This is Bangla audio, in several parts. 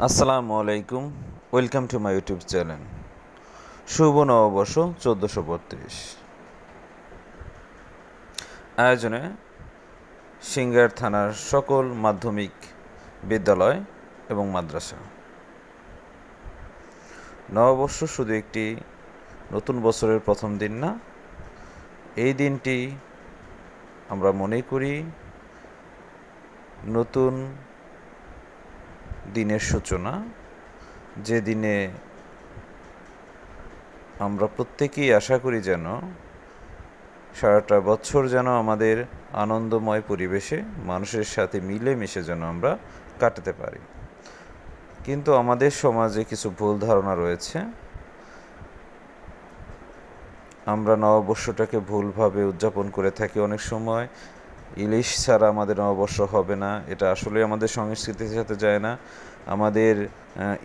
আসসালামু আলাইকুম, welcome to my YouTube channel. শুভ নববর্ষ 1432 আয়োজনে সিঙ্গার থানার সকল মাধ্যমিক বিদ্যালয় এবং মাদ্রাসা। নববর্ষ শুধু একটি নতুন বছরের প্রথম দিন না, এই দিনটি আমরা মনে করি নতুন দিনের সূচনা, যে দিনে আমরা প্রত্যেকেই আশা করি যেন সারাটা বছর যেন আমাদের আনন্দময় পরিবেশে মানুষের সাথে মিলেমিশে যেন আমরা কাটাতে পারি। কিন্তু আমাদের সমাজে কিছু ভুল ধারণা রয়েছে। আমরা নববর্ষটাকে ভুলভাবে উদযাপন করে থাকি। অনেক সময় ইলিশ ছাড়া আমাদের নববর্ষ হবে না, এটা আসলে আমাদের সংস্কৃতির সাথে যায় না। আমাদের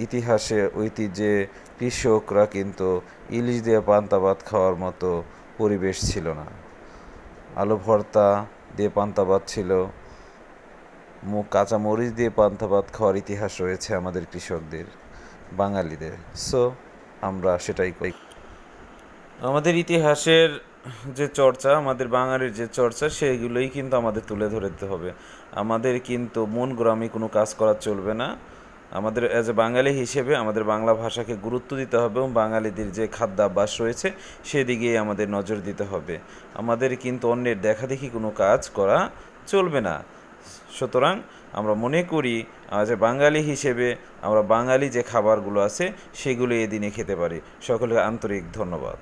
ইতিহাসে ঐতিহ্যে কৃষকরা কিন্তু ইলিশ দিয়ে পান্তা ভাত খাওয়ার মতো পরিবেশ ছিল না। আলু ভর্তা দিয়ে পান্তা ভাত ছিল, কাঁচা মরিচ দিয়ে পান্তা ভাত খাওয়ার ইতিহাস রয়েছে আমাদের কৃষকদের, বাঙালিদের। সো আমরা সেটাই করি। আমাদের ইতিহাসের যে চর্চা, আমাদের বাঙালির যে চর্চা, সেইগুলোই কিন্তু আমাদের তুলে ধরতে হবে। আমাদের কিন্তু মন গ্রামে কোনো কাজ করা চলবে না। আমাদের অ্যাজ এ বাঙালি হিসেবে আমাদের বাংলা ভাষাকে গুরুত্ব দিতে হবে এবং বাঙালিদের যে খাদ্যাভ্যাস রয়েছে সেদিকেই আমাদের নজর দিতে হবে। আমাদের কিন্তু অন্যের দেখাদেখি কোনো কাজ করা চলবে না। সুতরাং আমরা মনে করি যে বাঙালি হিসেবে আমরা বাঙালি যে খাবারগুলো আছে সেগুলো এদিনে খেতে পারি। সকলকে আন্তরিক ধন্যবাদ।